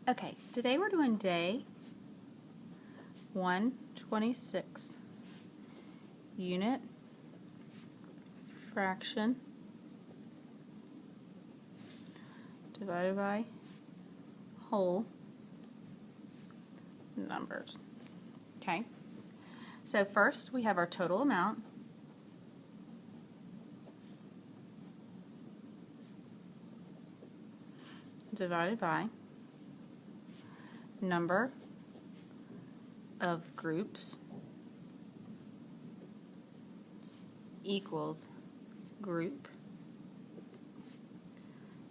Okay, today we're doing day 126, unit, fraction, divided by whole numbers. Okay, so first we have our total amount. Divided by number of groups equals group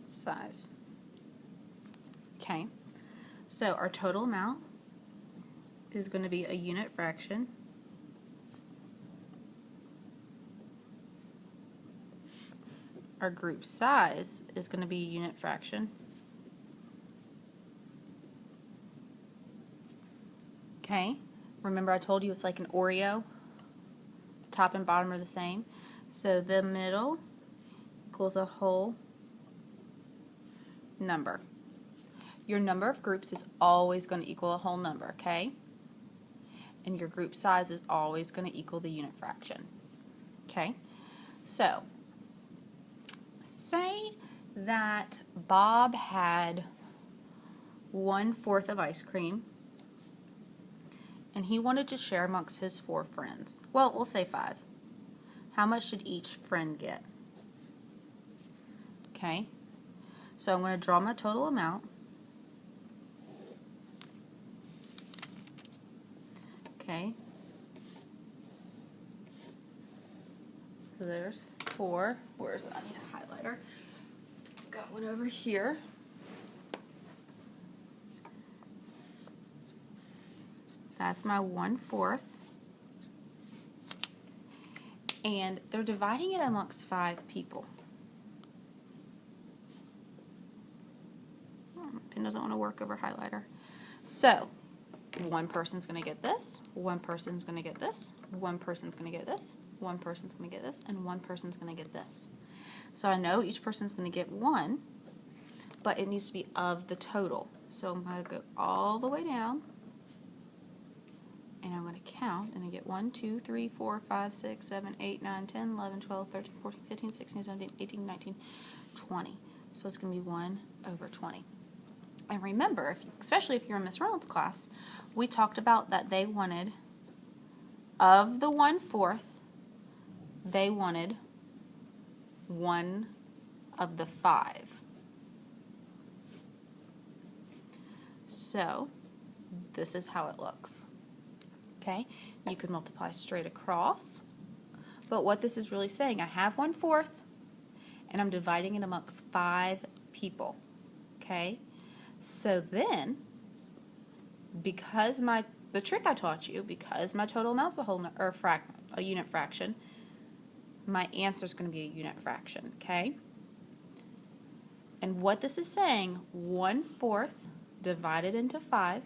size. Okay, so our total amount is going to be a unit fraction. Our group size is going to be a unit fraction. Okay, remember I told you it's like an Oreo. Top and bottom are the same. So the middle equals a whole number. Your number of groups is always going to equal a whole number, okay? And your group size is always going to equal the unit fraction. Okay? So, say that Bob had 1/4 of ice cream and he wanted to share amongst his 4 friends. Well, we'll say 5. How much should each friend get? Okay, so I'm going to draw my total amount. Okay, so there's 4. Where's it? I need a highlighter. Got one over here. That's my 1/4. And they're dividing it amongst 5 people. Pen doesn't want to work over highlighter. So, one person's going to get this, one person's going to get this, one person's going to get this, one person's going to get this, and one person's going to get this. So I know each person's going to get 1, but it needs to be of the total. So I'm going to go all the way down. And I'm going to count, and I get 1, 2, 3, 4, 5, 6, 7, 8, 9, 10, 11, 12, 13, 14, 15, 16, 17, 18, 19, 20. So it's going to be 1/20. And remember, especially if you're in Miss Reynolds' class, we talked about that they wanted, of the 1/4, they wanted 1 of the 5. So this is how it looks. Okay, you could multiply straight across, but what this is really saying, I have 1/4, and I'm dividing it amongst 5 people. Okay, so then, because the trick I taught you, because my total amount's a unit fraction, my answer is going to be a unit fraction. Okay, and what this is saying, 1/4 divided into 5.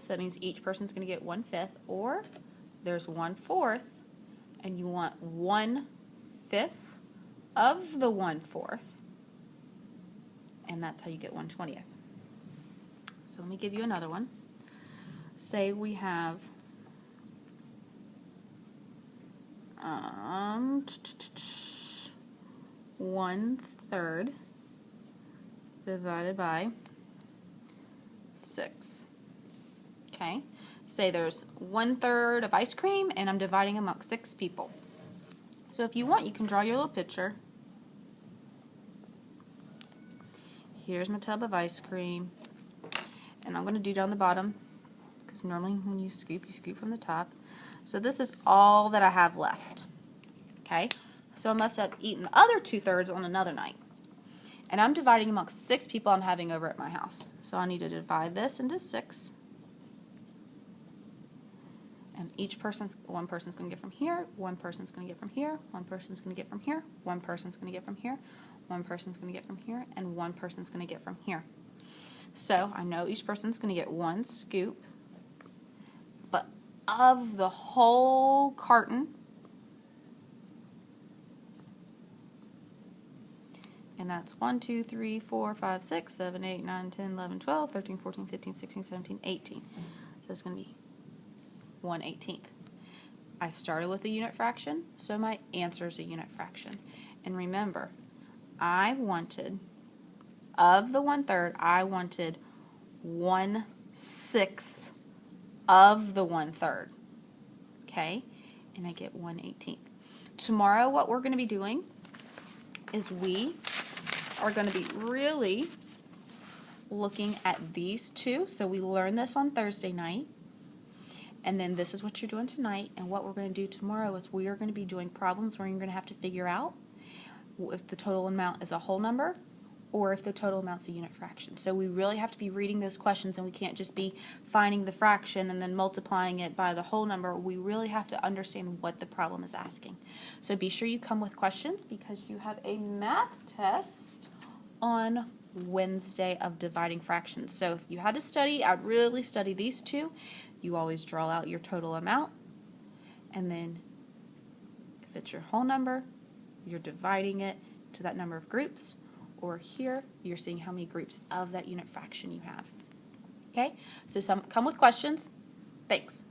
So that means each person's going to get 1/5, or there's 1/4, and you want 1/5 of the 1/4, and that's how you get 1/20. So let me give you another one. Say we have 1/3 divided by 6. Okay, say there's 1/3 of ice cream and I'm dividing amongst 6 people. So if you want, you can draw your little picture. Here's my tub of ice cream, and I'm going to do down the bottom because normally when you scoop from the top. So this is all that I have left. Okay, so I must have eaten the other 2/3 on another night. And I'm dividing amongst 6 people I'm having over at my house. So I need to divide this into 6. And one person's going to get from here, one person's going to get from here, one person's going to get from here, one person's going to get from here, one person's going to get from here, and one person's going to get from here. So I know each person's going to get 1 scoop, but of the whole carton, And that's 1, 2, 3, 4, 5, 6, 7, 8, 9, 10, 11, 12, 13, 14, 15, 16, 17, 18. So it's going to be 1/18. I started with a unit fraction, so my answer is a unit fraction. And remember, I wanted, of the 1/3, I wanted 1/6 of the 1/3. Okay? And I get 1/18. Tomorrow, what we're going to be doing is we are going to be really looking at these two. So we learned this on Thursday night. And then this is what you're doing tonight. And what we're going to do tomorrow is we are going to be doing problems where you're going to have to figure out if the total amount is a whole number or if the total amount's a unit fraction. So we really have to be reading those questions, and we can't just be finding the fraction and then multiplying it by the whole number. We really have to understand what the problem is asking. So be sure you come with questions because you have a math test on Wednesday of dividing fractions. So if you had to study, I'd really study these two. You always draw out your total amount, and then if it's your whole number, you're dividing it to that number of groups, or here you're seeing how many groups of that unit fraction you have. Okay, so come with questions. Thanks.